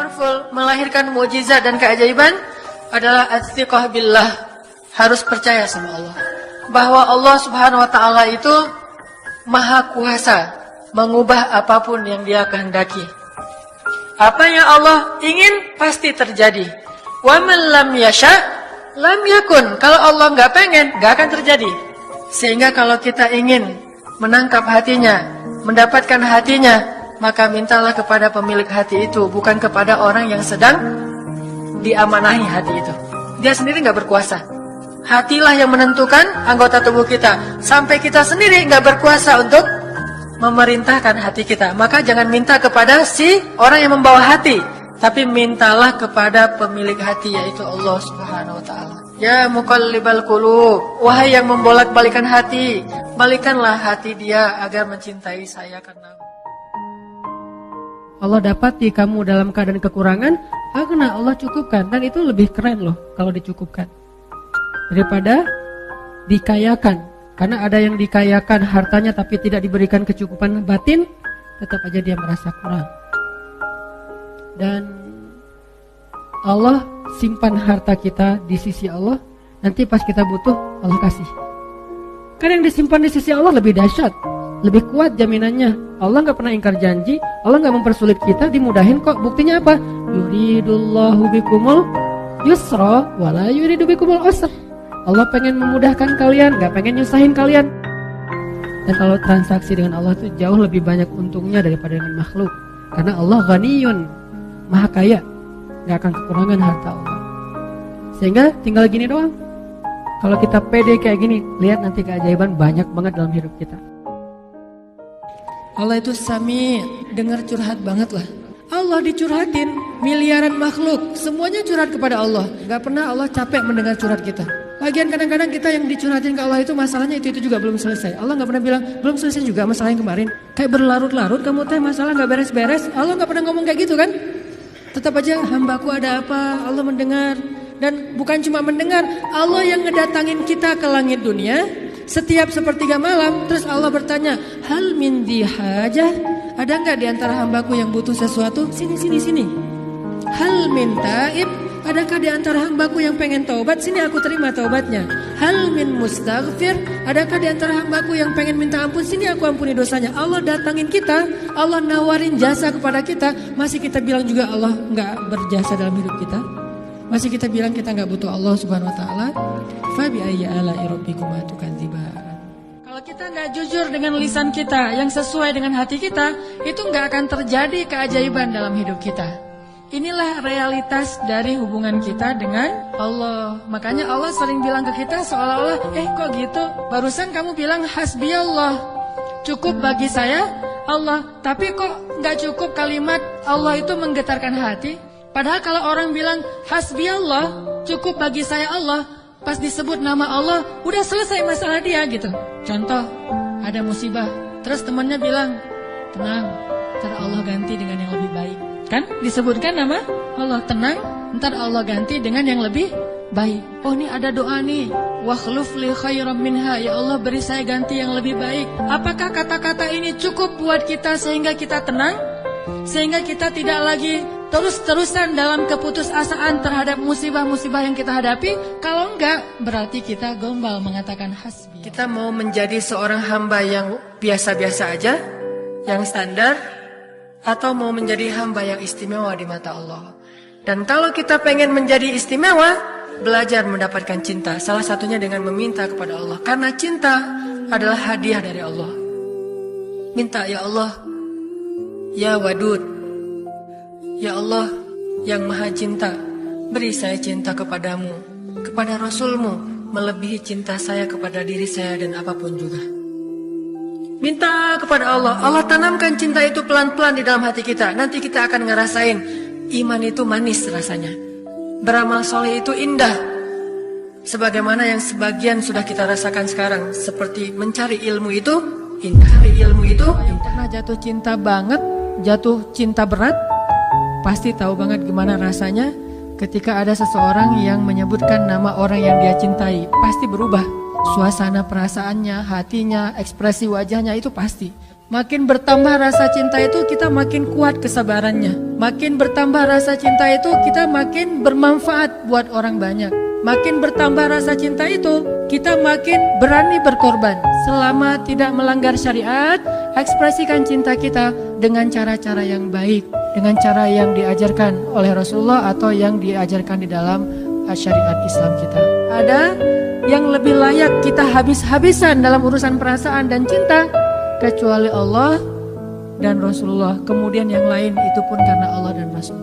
powerful, melahirkan mukjizat dan keajaiban adalah at-thiqah billah. Harus percaya sama Allah. Bahwa Allah Subhanahu wa taala itu Maha Kuasa mengubah apapun yang Dia kehendaki. Apa yang Allah ingin pasti terjadi. Wa man lam yasha lam yakun. Kalau Allah nggak pengen, nggak akan terjadi. Sehingga kalau kita ingin menangkap hatinya, mendapatkan hatinya, maka mintalah kepada pemilik hati itu, bukan kepada orang yang sedang diamanahi hati itu. Dia sendiri nggak berkuasa. Hatilah yang menentukan anggota tubuh kita. Sampai kita sendiri nggak berkuasa untuk memerintahkan hati kita. Maka jangan minta kepada si orang yang membawa hati, tapi mintalah kepada pemilik hati, yaitu Allah Subhanahu wa taala. Ya muqallibal qulub, wahai yang membolak-balikan hati, balikanlah hati dia agar mencintai saya karena Allah dapati kamu dalam keadaan kekurangan, karena Allah cukupkan. Dan itu lebih keren loh kalau dicukupkan daripada dikayakan. Karena ada yang dikayakan hartanya tapi tidak diberikan kecukupan batin, tetap aja dia merasa kurang. Dan Allah simpan harta kita di sisi Allah, nanti pas kita butuh Allah kasih. Karena yang disimpan di sisi Allah lebih dahsyat, lebih kuat jaminannya. Allah gak pernah ingkar janji, Allah gak mempersulit kita, dimudahin kok. Buktinya apa? Yuridullahu bikumul yusra wala yuridu bikumul usra. Allah pengen memudahkan kalian, gak pengen nyusahin kalian. Dan kalau transaksi dengan Allah itu jauh lebih banyak untungnya daripada dengan makhluk. Karena Allah ghaniyun, maha kaya, gak akan kekurangan harta Allah. Sehingga tinggal gini doang. Kalau kita pede kayak gini, lihat nanti keajaiban banyak banget dalam hidup kita. Allah itu Sami, dengar curhat banget lah. Allah dicurhatin, miliaran makhluk, semuanya curhat kepada Allah. Gak pernah Allah capek mendengar curhat kita. Lagian kadang-kadang kita yang dicurhatin ke Allah itu masalahnya itu juga belum selesai. Allah gak pernah bilang, belum selesai juga masalah yang kemarin. Kayak berlarut-larut kamu teh masalah gak beres-beres. Allah gak pernah ngomong kayak gitu kan. Tetap aja hambaku ada apa, Allah mendengar. Dan bukan cuma mendengar, Allah yang ngedatangin kita ke langit dunia setiap sepertiga malam. Terus Allah bertanya, hal min dihajah, ada gak di antara hambaku yang butuh sesuatu? Sini. Hal min taib, adakah di antara hambaku yang pengen taubat? Sini aku terima taubatnya. Hal min mustaghfir, adakah di antara hambaku yang pengen minta ampun? Sini aku ampuni dosanya. Allah datangin kita, Allah nawarin jasa kepada kita. Masih kita bilang juga Allah gak berjasa dalam hidup kita? Masih kita bilang kita gak butuh Allah Subhanahu wa ta'ala? Fabi ayyi ala'i rabbikuma tukadziban. Kalau kita gak jujur dengan lisan kita yang sesuai dengan hati kita, itu gak akan terjadi keajaiban dalam hidup kita. Inilah realitas dari hubungan kita dengan Allah. Makanya Allah sering bilang ke kita seolah-olah, kok gitu? Barusan kamu bilang hasbiyallah, cukup bagi saya Allah. Tapi kok gak cukup kalimat Allah itu menggetarkan hati? Padahal kalau orang bilang hasbiyallah, cukup bagi saya Allah, pas disebut nama Allah, udah selesai masalah dia gitu. Contoh, ada musibah, terus temannya bilang, tenang, ntar Allah ganti dengan yang lebih baik. Kan disebutkan nama Allah, tenang, ntar Allah ganti dengan yang lebih baik. Oh ini ada doa nih, wakhluf li khairam minha, ya Allah beri saya ganti yang lebih baik. Apakah kata-kata ini cukup buat kita sehingga kita tenang? Sehingga kita tidak lagi terus-terusan dalam keputusasaan terhadap musibah-musibah yang kita hadapi? Kalau enggak, berarti kita gombal mengatakan hasbi. Kita mau menjadi seorang hamba yang biasa-biasa aja, yang standar, atau mau menjadi hamba yang istimewa di mata Allah. Dan kalau kita pengen menjadi istimewa, belajar mendapatkan cinta. Salah satunya dengan meminta kepada Allah. Karena cinta adalah hadiah dari Allah. Minta, ya Allah, ya Wadud, ya Allah yang maha cinta, beri saya cinta kepadamu, kepada Rasulmu, melebihi cinta saya kepada diri saya dan apapun juga. Minta kepada Allah, Allah tanamkan cinta itu pelan-pelan di dalam hati kita. Nanti kita akan ngerasain iman itu manis rasanya, beramal soleh itu indah. Sebagaimana yang sebagian sudah kita rasakan sekarang, seperti mencari ilmu itu indah. Ilmu itu pernah jatuh cinta banget, jatuh cinta berat, pasti tahu banget gimana rasanya ketika ada seseorang yang menyebutkan nama orang yang dia cintai. Pasti berubah suasana perasaannya, hatinya, ekspresi wajahnya, itu pasti. Makin bertambah rasa cinta itu kita makin kuat kesabarannya. Makin bertambah rasa cinta itu kita makin bermanfaat buat orang banyak. Makin bertambah rasa cinta itu kita makin berani berkorban. Selama tidak melanggar syariat, ekspresikan cinta kita dengan cara-cara yang baik, dengan cara yang diajarkan oleh Rasulullah atau yang diajarkan di dalam syariat Islam kita. Ada yang lebih layak kita habis-habisan dalam urusan perasaan dan cinta kecuali Allah dan Rasulullah. Kemudian yang lain itu pun karena Allah dan Rasul.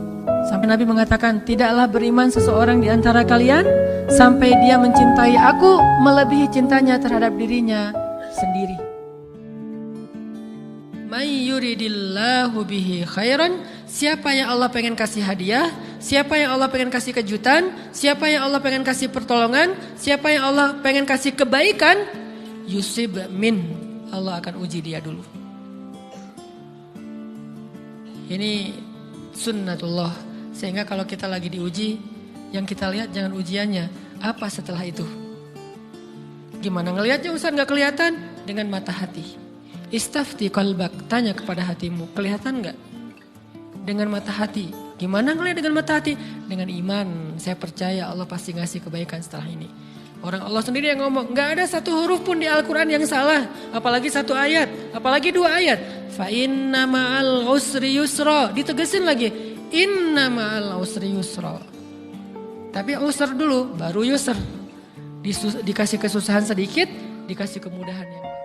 Sampai Nabi mengatakan, tidaklah beriman seseorang di antara kalian sampai dia mencintai aku melebihi cintanya terhadap dirinya sendiri. May yuridillahu bihi khairan, siapa yang Allah pengen kasih hadiah, siapa yang Allah pengen kasih kejutan, siapa yang Allah pengen kasih pertolongan, siapa yang Allah pengen kasih kebaikan, yusib min, Allah akan uji dia dulu. Ini sunnatullah. Sehingga kalau kita lagi diuji, yang kita lihat jangan ujiannya, apa setelah itu. Gimana ngelihatnya Ustaz, gak kelihatan? Dengan mata hati. Istafti qalbak, tanya kepada hatimu, kelihatan gak? Dengan mata hati. Gimana ngelihat dengan mata hati? Dengan iman, saya percaya Allah pasti ngasih kebaikan setelah ini. Orang Allah sendiri yang ngomong, gak ada satu huruf pun di Al-Quran yang salah. Apalagi satu ayat, apalagi dua ayat. Fa inna ma'al usri yusra, ditegesin lagi. Inna ma'al usri yusra. Tapi usr dulu, baru yusr. Dikasih kesusahan sedikit, dikasih kemudahan yang lain.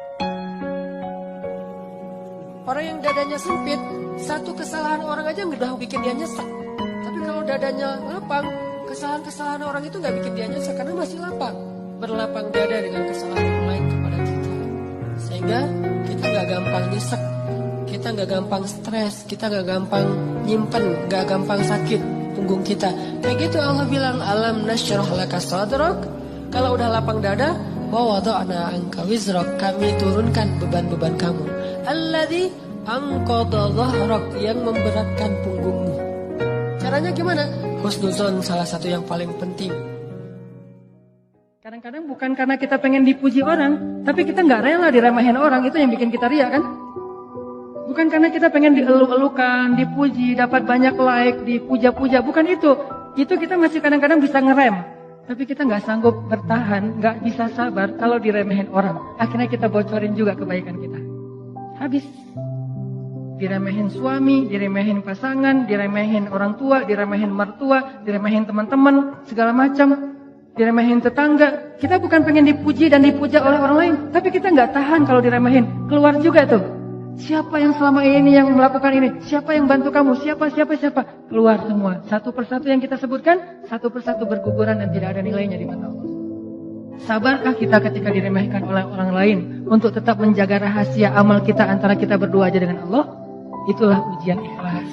Orang yang dadanya sempit, satu kesalahan orang aja udah bikin dia nyesek. Tapi kalau dadanya lapang, kesalahan-kesalahan orang itu gak bikin dia nyesek karena masih lapang. Berlapang dada dengan kesalahan orang lain kepada kita. Sehingga kita gak gampang nyesek. Kita gak gampang stres. Kita gak gampang nyimpen. Gak gampang sakit punggung kita. Kayak gitu Allah bilang, alam nasyrah laka sadrak. Kalau udah lapang dada, wa wada'na anka wizrak, kami turunkan beban-beban kamu. Alladzi anqadha dhahrak, yang memberatkan punggungmu. Caranya gimana? Husnuzon salah satu yang paling penting. Kadang-kadang bukan karena kita pengen dipuji orang, tapi kita nggak rela diremehin orang, itu yang bikin kita riak kan? Bukan karena kita pengen dieluk-elukan, dipuji, dapat banyak like, dipuja-puja, bukan itu. Itu kita masih kadang-kadang bisa ngerem, tapi kita nggak sanggup bertahan, nggak bisa sabar kalau diremehin orang. Akhirnya kita bocorin juga kebaikan kita. Habis. Diremehin suami, diremehin pasangan, diremehin orang tua, diremehin mertua, diremehin teman-teman, segala macam, diremehin tetangga. Kita bukan pengen dipuji dan dipuja oleh orang lain, tapi kita nggak tahan kalau diremehin. Keluar juga tuh. Siapa yang selama ini yang melakukan ini? Siapa yang bantu kamu? Siapa? Keluar semua. Satu persatu yang kita sebutkan, satu persatu berguguran dan tidak ada nilainya di mata Allah. Sabarkah kita ketika diremehkan oleh orang lain untuk tetap menjaga rahasia amal kita antara kita berdua aja dengan Allah? Itulah ujian ikhlas.